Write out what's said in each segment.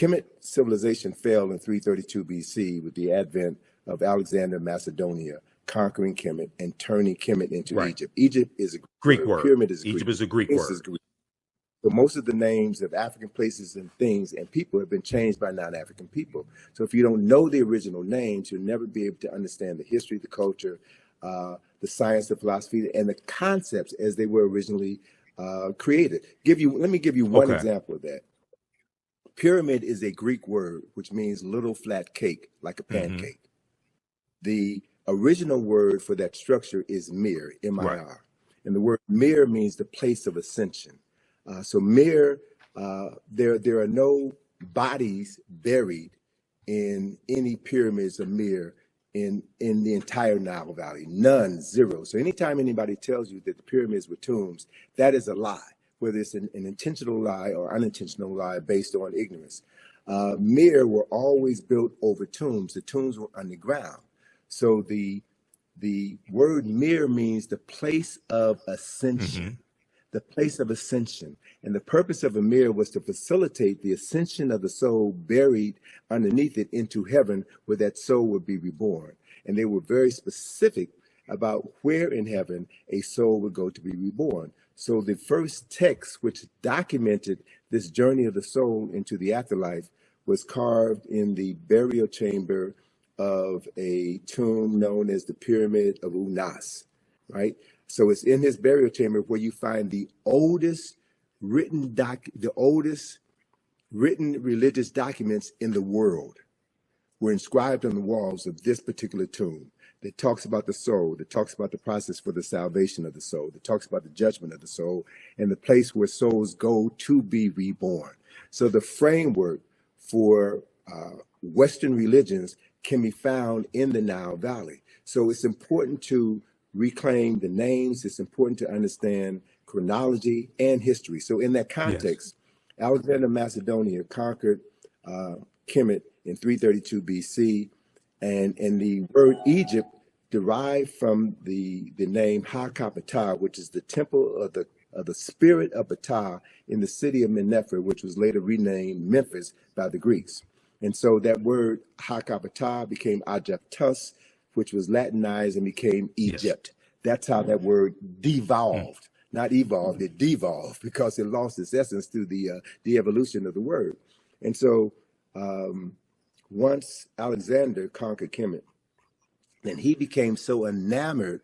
Kemet civilization fell in 332 BC with the advent of Alexander of Macedonia conquering Kemet and turning Kemet into Egypt. Egypt is a Greek word. Pyramid is a Egypt Greek is a Greek word. word. So most of the names of African places and things and people have been changed by non-African people. So if you don't know the original names, you'll never be able to understand the history, the culture, the science, the philosophy, and the concepts as they were originally created. Let me give you one example of that. Pyramid is a Greek word, which means little flat cake, like a pancake. The original word for that structure is mir, M-I-R. And the word mir means the place of ascension. So mir, there are no bodies buried in any pyramids of mir in the entire Nile Valley. None, zero. So anytime anybody tells you that the pyramids were tombs, that is a lie, whether it's an intentional lie or unintentional lie based on ignorance. Mir were always built over tombs. The tombs were underground. So the word mir means the place of ascension. The place of ascension. And the purpose of a mir was to facilitate the ascension of the soul buried underneath it into heaven, where that soul would be reborn. And they were very specific about where in heaven a soul would go to be reborn. So the first text which documented this journey of the soul into the afterlife was carved in the burial chamber of a tomb known as the Pyramid of Unas, right? So it's in his burial chamber where you find the oldest written religious documents in the world were inscribed on the walls of this particular tomb that talks about the soul, that talks about the process for the salvation of the soul, that talks about the judgment of the soul, and the place where souls go to be reborn. So the framework for Western religions can be found in the Nile Valley. So it's important to reclaim the names. It's important to understand chronology and history. So in that context, Alexander of Macedonia conquered Kemet in 332 BC, and the word Egypt derived from the name Hekaptah, which is the temple of the spirit of Ptah in the city of Mennefer, which was later renamed Memphis by the Greeks. And so that word Hekaptah became Aigyptos, which was Latinized and became Egypt. That's how that word devolved, not evolved, it devolved because it lost its essence through the evolution of the word. And so once Alexander conquered Kemet, then he became so enamored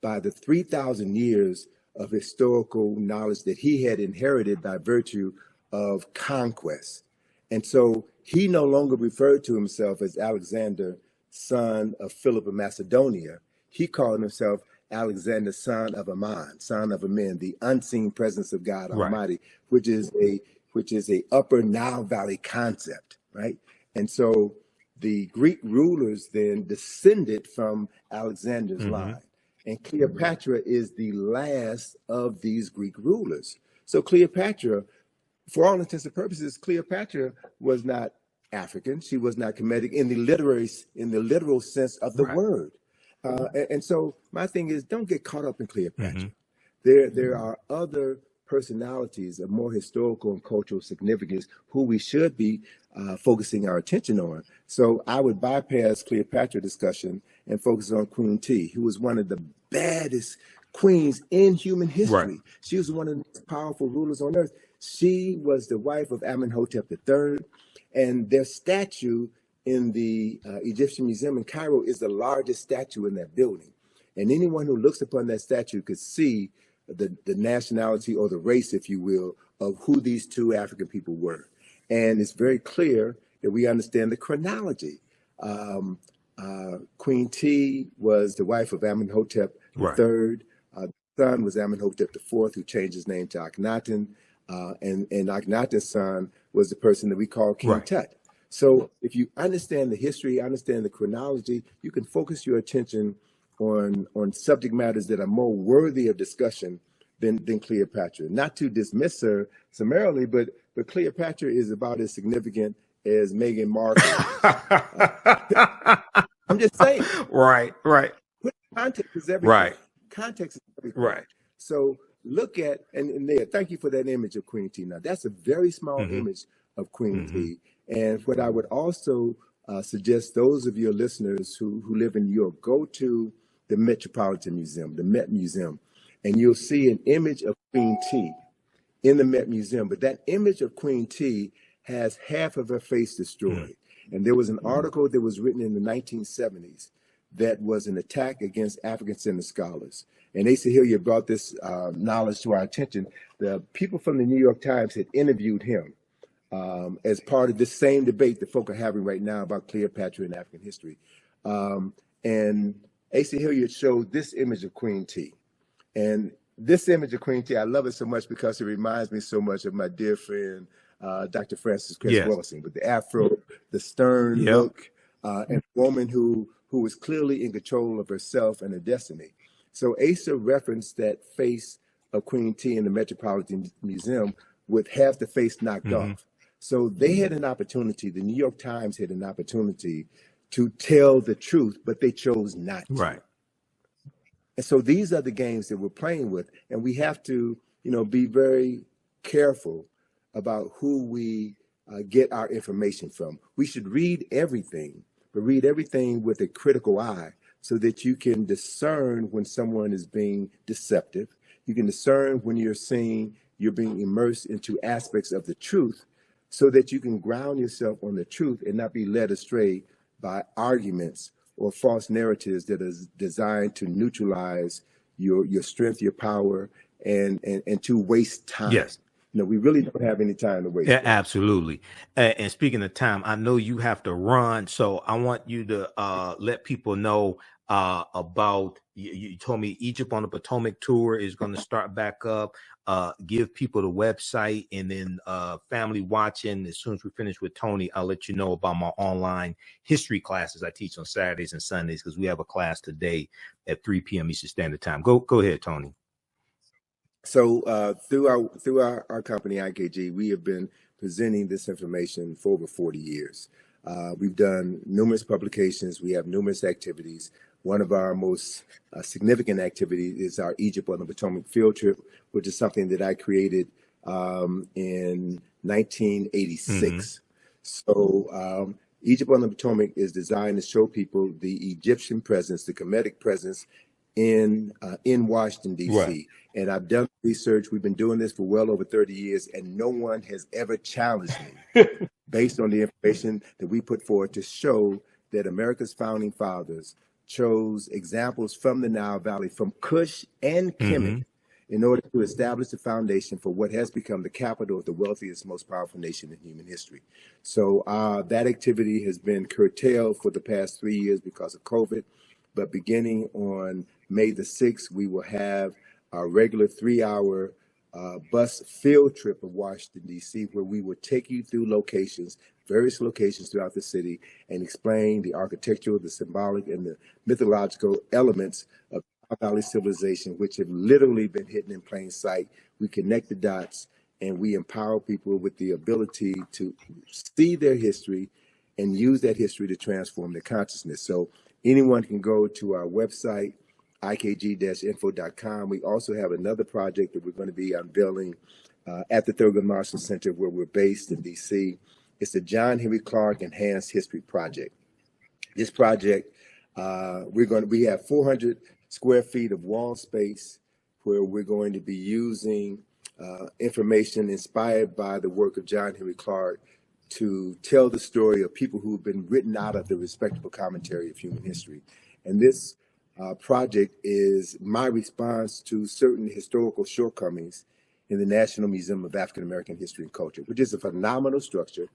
by the 3,000 years of historical knowledge that he had inherited by virtue of conquest. And so he no longer referred to himself as Alexander, son of Philip of Macedonia. He called himself Alexander, son of Ammon, son of Amen, the unseen presence of God Almighty, which is a upper Nile Valley concept, right? And so the Greek rulers then descended from Alexander's line, and Cleopatra is the last of these Greek rulers. So Cleopatra, for all intents and purposes, Cleopatra was not African. She was not Kemetic in the literal sense of the word. And so my thing is, don't get caught up in Cleopatra. There are other personalities of more historical and cultural significance who we should be focusing our attention on. So I would bypass Cleopatra discussion and focus on Queen Tiye, who was one of the baddest queens in human history. She was one of the most powerful rulers on earth. She was the wife of Imhotep III, and their statue in the Egyptian Museum in Cairo is the largest statue in that building. And anyone who looks upon that statue could see the nationality or the race, if you will, of who these two African people were. And it's very clear that we understand the chronology. Queen Tiye was the wife of Amenhotep III. The son was Amenhotep IV, who changed his name to Akhenaten. And Akhenaten's son was the person that we call King Tut. So if you understand the history, understand the chronology, you can focus your attention on subject matters that are more worthy of discussion than Cleopatra. Not to dismiss her summarily, but Cleopatra is about as significant as Meghan Markle. I'm just saying. Right. Context is everything. Context is everything. So look at, and there, thank you for that image of Queen T. Now, that's a very small Mm-hmm. image of Queen Mm-hmm. T. And what I would also suggest those of your listeners who live in New York, go to the Metropolitan Museum, the Met Museum, and you'll see an image of Queen T in the Met Museum. But that image of Queen T has half of her face destroyed. And there was an article that was written in the 1970s that was an attack against African-centered scholars. And Asa Hilliard brought this knowledge to our attention. The people from the New York Times had interviewed him as part of this same debate that folk are having right now about Cleopatra and African history. And Asa Hilliard showed this image of Queen T. And this image of Queen T, I love it so much because it reminds me so much of my dear friend, Dr. Francis Chris Yes. Wilson, with the afro, the stern Yep. look, and a woman who was clearly in control of herself and her destiny. So Asa referenced that face of Queen T in the Metropolitan Museum with half the face knocked off. So they had an opportunity, the New York Times had an opportunity to tell the truth, but they chose not to. Right. And so these are the games that we're playing with, and we have to, be very careful about who we get our information from. We should read everything, but read everything with a critical eye so that you can discern when someone is being deceptive. You can discern when you're being immersed into aspects of the truth so that you can ground yourself on the truth and not be led astray by arguments or false narratives that are designed to neutralize your strength, your power, and to waste time. Yes. We really don't have any time to waste. Yeah, absolutely. And speaking of time, I know you have to run, so I want you to let people know about, you told me Egypt on the Potomac Tour is going to start back up. Give people the website, and then family watching. As soon as we finish with Tony, I'll let you know about my online history classes I teach on Saturdays and Sundays, because we have a class today at 3 p.m. Eastern Standard Time. Go ahead, Tony. So through our company, IKG, we have been presenting this information for over 40 years. We've done numerous publications. We have numerous activities. One of our most significant activities is our Egypt on the Potomac field trip, which is something that I created in 1986. So Egypt on the Potomac is designed to show people the Egyptian presence, the Kemetic presence in Washington, D.C. Right. And I've done research. We've been doing this for well over 30 years, and no one has ever challenged me based on the information that we put forward to show that America's founding fathers chose examples from the Nile Valley, from Kush and Kemet, in order to establish the foundation for what has become the capital of the wealthiest, most powerful nation in human history. So that activity has been curtailed for the past 3 years because of COVID. But beginning on May the 6th, we will have our regular 3-hour bus field trip of Washington, D.C., where we will take you through various locations throughout the city, and explain the architectural, the symbolic, and the mythological elements of Nile Valley civilization, which have literally been hidden in plain sight. We connect the dots, and we empower people with the ability to see their history and use that history to transform their consciousness. So anyone can go to our website, ikg-info.com. We also have another project that we're going to be unveiling at the Thurgood Marshall Center, where we're based in D.C. It's the John Henry Clark Enhanced History Project. This project, we have 400 square feet of wall space where we're going to be using information inspired by the work of John Henry Clark to tell the story of people who've been written out of the respectable commentary of human history. And this project is my response to certain historical shortcomings in the National Museum of African American History and Culture, which is a phenomenal structure.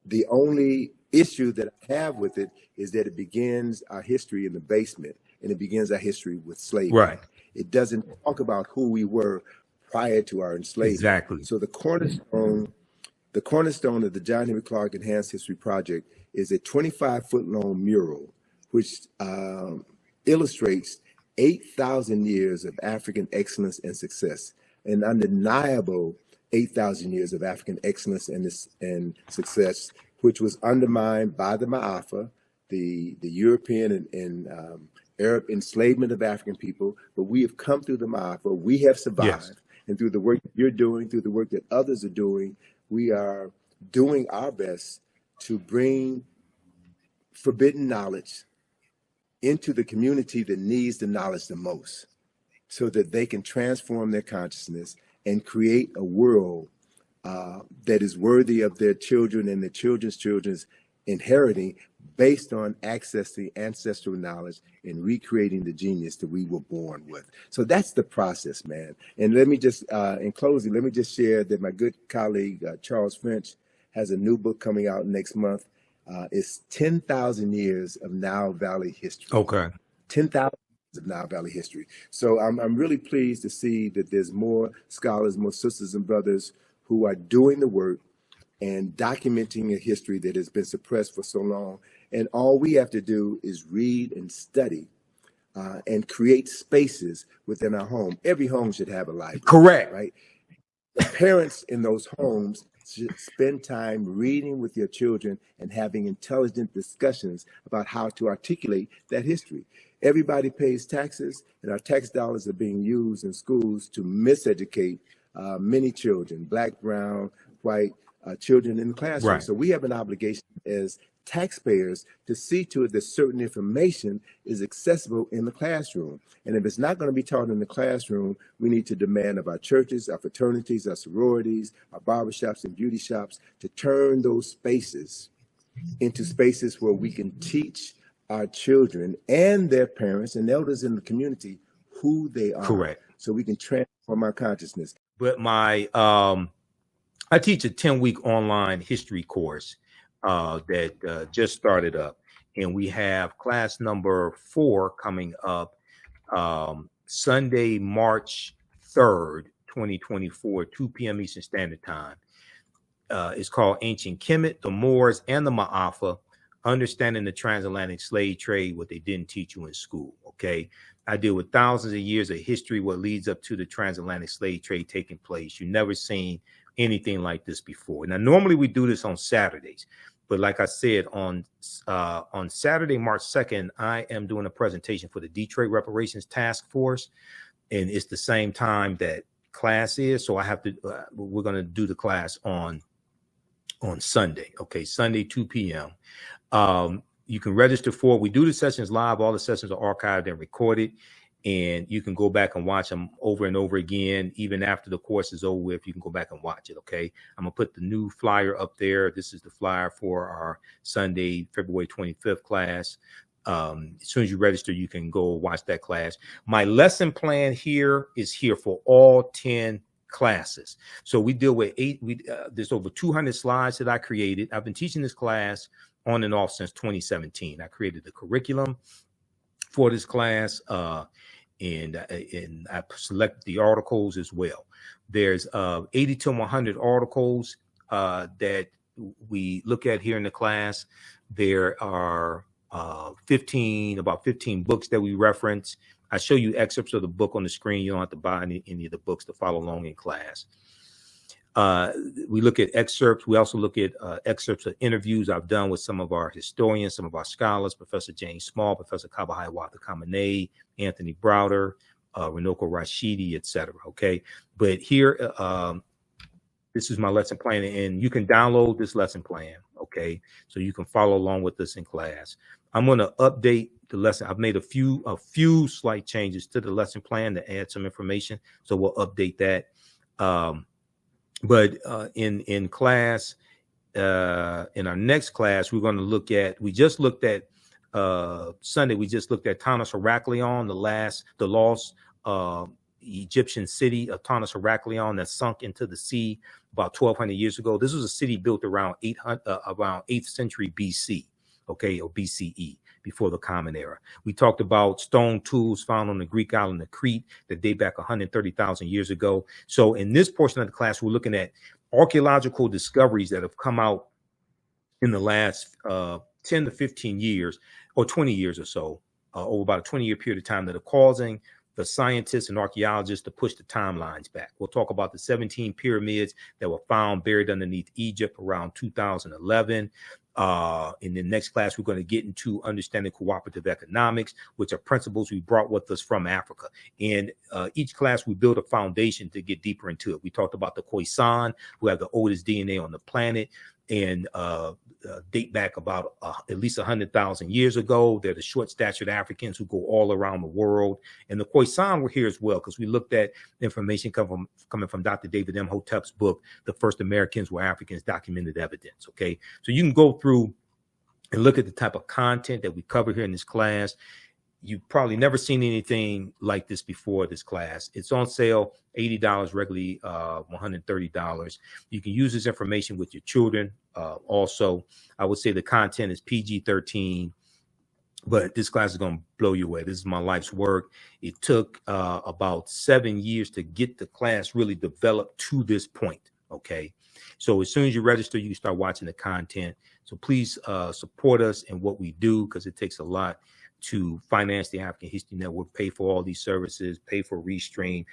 The only issue that I have with it is that it begins our history in the basement, and it begins our history with slavery. Right. It doesn't talk about who we were prior to our enslavement. Exactly. So the cornerstone of the John Henry Clark Enhanced History Project is a 25-foot long mural, which illustrates 8,000 years of African excellence and success, an undeniable 8,000 years of African excellence and success, which was undermined by the Ma'afa, the European and Arab enslavement of African people, but we have come through the Ma'afa. We have survived. Yes. And through the work that you're doing, through the work that others are doing, we are doing our best to bring forbidden knowledge into the community that needs the knowledge the most, so that they can transform their consciousness and create a world that is worthy of their children and their children's children's inheriting, based on accessing ancestral knowledge and recreating the genius that we were born with. So that's the process, man. And let me just, in closing, let me just share that my good colleague, Charles French, has a new book coming out next month. It's 10,000 years of Nile Valley history. Okay. 10,000 of Nile Valley history. So I'm really pleased to see that there's more scholars, more sisters and brothers who are doing the work and documenting a history that has been suppressed for so long. And all we have to do is read and study and create spaces within our home. Every home should have a library. Correct. Right? The parents in those homes should spend time reading with your children and having intelligent discussions about how to articulate that history. Everybody pays taxes, and our tax dollars are being used in schools to miseducate many children, black, brown, white, children in the classroom. Right. So we have an obligation as taxpayers to see to it that certain information is accessible in the classroom. And if it's not going to be taught in the classroom, we need to demand of our churches, our fraternities, our sororities, our barbershops and beauty shops to turn those spaces into spaces where we can teach our children and their parents and elders in the community who they are. Correct. So we can transform our consciousness. But my I teach a 10-week online history course that just started up, and we have class number 4 coming up Sunday, March 3rd, 2024, 2 p.m. Eastern Standard Time. It's called Ancient Kemet, the Moors, and the Ma'afa, Understanding the Transatlantic Slave Trade, what they didn't teach you in school. Okay, I deal with thousands of years of history, what leads up to the transatlantic slave trade taking place. You've never seen anything like this before. Now, normally we do this on Saturdays, but like I said, on Saturday, March 2nd, I am doing a presentation for the Detroit Reparations Task Force, and it's the same time that class is. So I have to. We're going to do the class on Sunday. Okay, Sunday, 2 p.m. You can register for it. We do the sessions live. All the sessions are archived and recorded, and you can go back and watch them over and over again. Even after the course is over with, you can go back and watch it. Okay, I'm gonna put the new flyer up there. This is the flyer for our Sunday, February 25th class. As soon as you register, you can go watch that class. My lesson plan here is here for all 10 classes. So we deal with there's over 200 slides that I created. I've been teaching this class on and off since 2017. I created the curriculum for this class, and I selected the articles as well. There's 80 to 100 articles that we look at here in the class. There are about 15 books that we reference. I show you excerpts of the book on the screen. You don't have to buy any of the books to follow along in class. We look at excerpts. We also look at excerpts of interviews I've done with some of our historians, some of our scholars, Professor James Small, Professor Kabahai Watha Kamene, Anthony Browder, Renoko Rashidi, etc. Okay, but here, this is my lesson plan, and you can download this lesson plan. Okay, so you can follow along with us in class. I'm going to update the lesson. I've made a few slight changes to the lesson plan to add some information, so we'll update that. But in class, in our next class, we're going to look at. We just looked at Sunday. We just looked at Tanis Heraklion, the lost Egyptian city of Tanis Heraklion that sunk into the sea about 1,200 years ago. This was a city built around 8th century BC. Okay, or B.C.E. before the Common Era. We talked about stone tools found on the Greek island of Crete that date back 130,000 years ago. So in this portion of the class, we're looking at archaeological discoveries that have come out in the last 10 to 15 years or 20 years or so, over about a 20-year period of time, that are causing the scientists and archaeologists to push the timelines back. We'll talk about the 17 pyramids that were found buried underneath Egypt around 2011. In the next class, we're going to get into understanding cooperative economics, which are principles we brought with us from Africa. And each class, we build a foundation to get deeper into it. We talked about the Khoisan, who have the oldest DNA on the planet, and date back about at least 100,000 years ago. They're the short-statured Africans who go all around the world. And the Khoisan were here as well, because we looked at information coming from Dr. David Imhotep's book, The First Americans Were Africans, Documented Evidence, okay? So you can go through and look at the type of content that we cover here in this class. You've probably never seen anything like this before this class. It's on sale, $80, regularly $130. You can use this information with your children. Also, I would say the content is PG-13, but this class is going to blow you away. This is my life's work. It took about 7 years to get the class really developed to this point, okay? So as soon as you register, you can start watching the content. So please support us in what we do, because it takes a lot to finance the African History Network, pay for all these services, pay for Restream.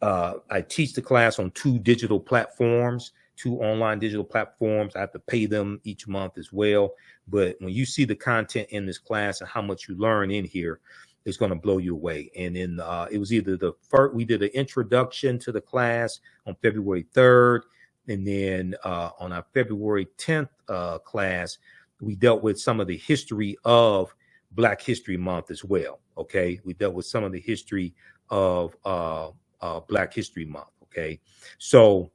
I teach the class on 2 digital platforms, 2 online digital platforms. I have to pay them each month as well. But when you see the content in this class and how much you learn in here, it's going to blow you away. And then it was either the first, we did an introduction to the class on February 3rd. And then on our February 10th class, we dealt with some of the history of Black History Month as well. Okay, we dealt with some of the history of Black History Month. Okay, so,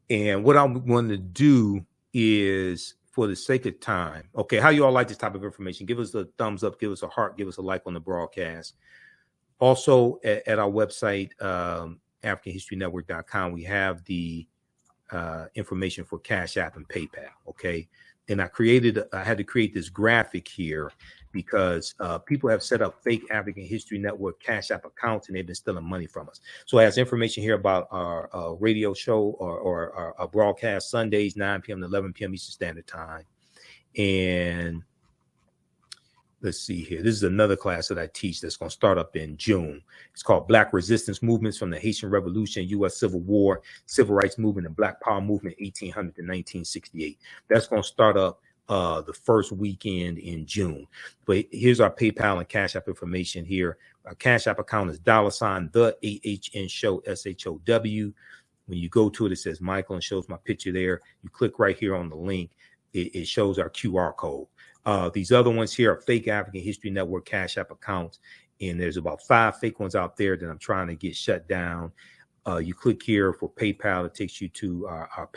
and what I'm going to do is, for the sake of time, okay, how you all like this type of information? Give us a thumbs up, give us a heart, give us a like on the broadcast. Also, at our website, AfricanHistoryNetwork.com, we have the information for Cash App and PayPal. Okay. And I had to create this graphic here because people have set up fake African History Network Cash App accounts, and they've been stealing money from us. So it has information here about our radio show or our broadcast Sundays, 9 p.m. to 11 p.m. Eastern Standard Time. And let's see here. This is another class that I teach that's going to start up in June. It's called Black Resistance Movements from the Haitian Revolution, U.S. Civil War, Civil Rights Movement, and Black Power Movement, 1800 to 1968. That's going to start up the first weekend in June. But here's our PayPal and Cash App information here. Our Cash App account is $ the AHN show, SHOW. When you go to it, it says Michael and shows my picture there. You click right here on the link. It shows our QR code. These other ones here are fake African History Network Cash App accounts, and there's about 5 fake ones out there that I'm trying to get shut down. You click here for PayPal. It takes you to our